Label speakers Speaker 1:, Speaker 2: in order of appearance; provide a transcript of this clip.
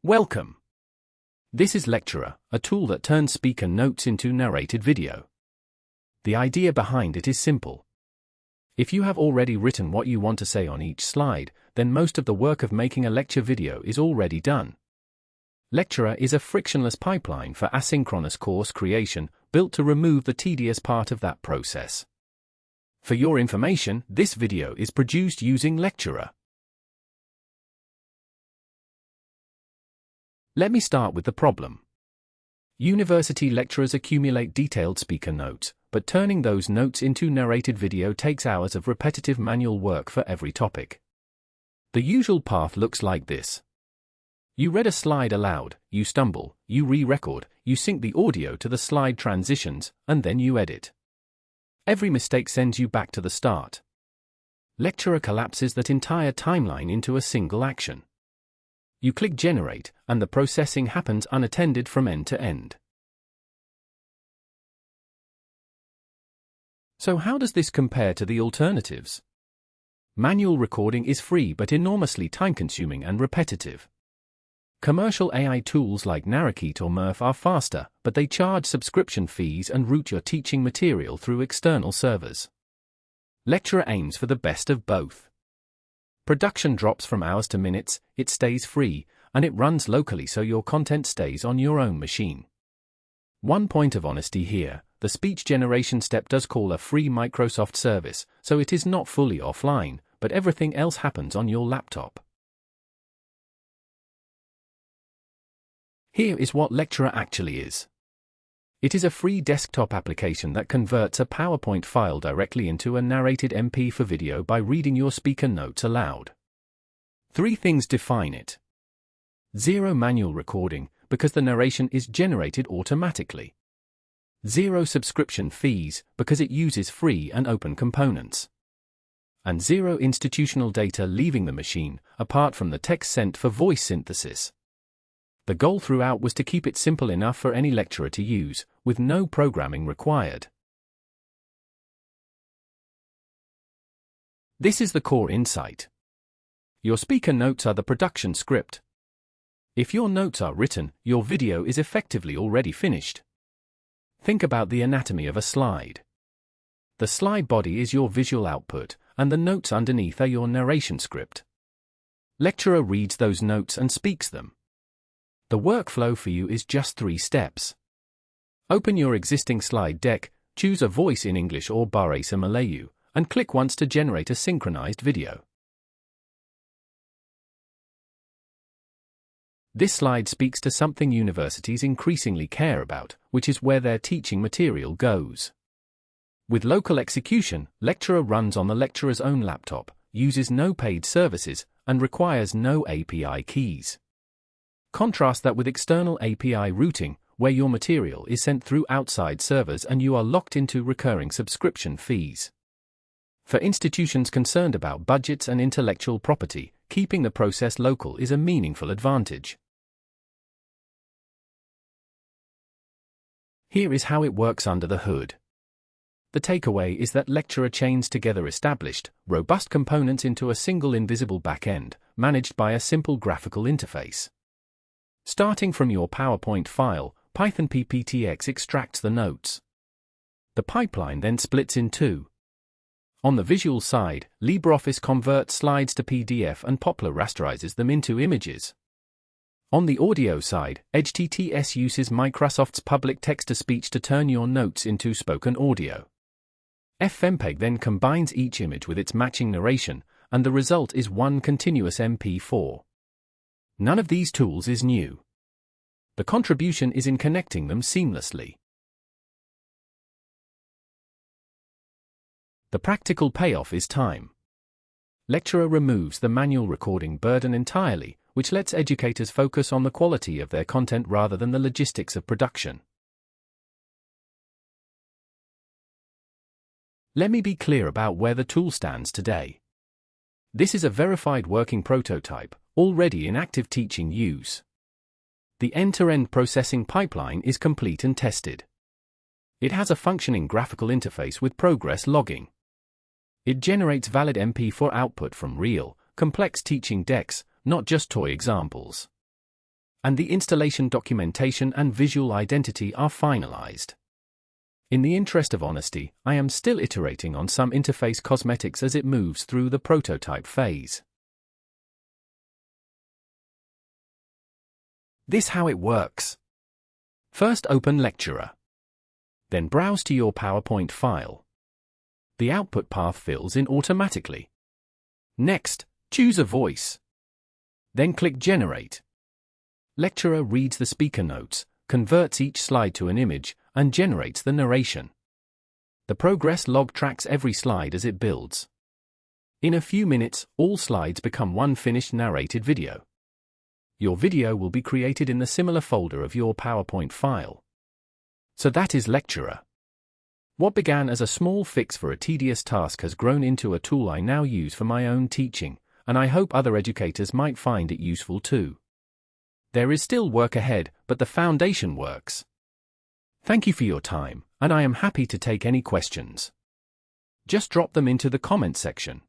Speaker 1: Welcome. This is Lectura, a tool that turns speaker notes into narrated video. The idea behind it is simple. If you have already written what you want to say on each slide, then most of the work of making a lecture video is already done. Lectura is a frictionless pipeline for asynchronous course creation, built to remove the tedious part of that process. For your information, this video is produced using Lectura. Let me start with the problem. University lecturers accumulate detailed speaker notes, but turning those notes into narrated video takes hours of repetitive manual work for every topic. The usual path looks like this. You read a slide aloud, you stumble, you re-record, you sync the audio to the slide transitions, and then you edit. Every mistake sends you back to the start. Lectura collapses that entire timeline into a single action. You click Generate, and the processing happens unattended from end to end. So how does this compare to the alternatives? Manual recording is free but enormously time-consuming and repetitive. Commercial AI tools like Narrated or Murph are faster, but they charge subscription fees and route your teaching material through external servers. Lectura aims for the best of both. Production drops from hours to minutes, it stays free, and it runs locally so your content stays on your own machine. One point of honesty here, the speech generation step does call a free Microsoft service, so it is not fully offline, but everything else happens on your laptop. Here is what Lectura actually is. It is a free desktop application that converts a PowerPoint file directly into a narrated MP for video by reading your speaker notes aloud. 3 things define it. 0 manual recording, because the narration is generated automatically. 0 subscription fees, because it uses free and open components. And 0 institutional data leaving the machine, apart from the text sent for voice synthesis. The goal throughout was to keep it simple enough for any lecturer to use, with no programming required. This is the core insight. Your speaker notes are the production script. If your notes are written, your video is effectively already finished. Think about the anatomy of a slide. The slide body is your visual output, and the notes underneath are your narration script. Lecturer reads those notes and speaks them. The workflow for you is just 3 steps. Open your existing slide deck, choose a voice in English or Bahasa Melayu, and click once to generate a synchronized video. This slide speaks to something universities increasingly care about, which is where their teaching material goes. With local execution, Lectura runs on the lecturer's own laptop, uses no paid services, and requires no API keys. Contrast that with external API routing, where your material is sent through outside servers and you are locked into recurring subscription fees. For institutions concerned about budgets and intellectual property, keeping the process local is a meaningful advantage. Here is how it works under the hood. The takeaway is that Lectura chains together established, robust components into a single invisible backend, managed by a simple graphical interface. Starting from your PowerPoint file, Python PPTX extracts the notes. The pipeline then splits in 2. On the visual side, LibreOffice converts slides to PDF and Poplar rasterizes them into images. On the audio side, HTTS uses Microsoft's public text-to-speech to turn your notes into spoken audio. FMPEG then combines each image with its matching narration, and the result is one continuous MP4. None of these tools is new. The contribution is in connecting them seamlessly. The practical payoff is time. Lectura removes the manual recording burden entirely, which lets educators focus on the quality of their content rather than the logistics of production. Let me be clear about where the tool stands today. This is a verified working prototype, already in active teaching use. The end-to-end processing pipeline is complete and tested. It has a functioning graphical interface with progress logging. It generates valid MP4 output from real, complex teaching decks, not just toy examples. and the installation documentation and visual identity are finalized. In the interest of honesty, I am still iterating on some interface cosmetics as it moves through the prototype phase. This how it works. First open Lectura. Then browse to your PowerPoint file. The output path fills in automatically. Next, choose a voice. Then click Generate. Lectura reads the speaker notes, converts each slide to an image, and generates the narration. The progress log tracks every slide as it builds. In a few minutes, all slides become one finished narrated video. Your video will be created in the similar folder of your PowerPoint file. So that is Lectura. What began as a small fix for a tedious task has grown into a tool I now use for my own teaching, and I hope other educators might find it useful too. There is still work ahead, but the foundation works. Thank you for your time, and I am happy to take any questions. Just drop them into the comment section.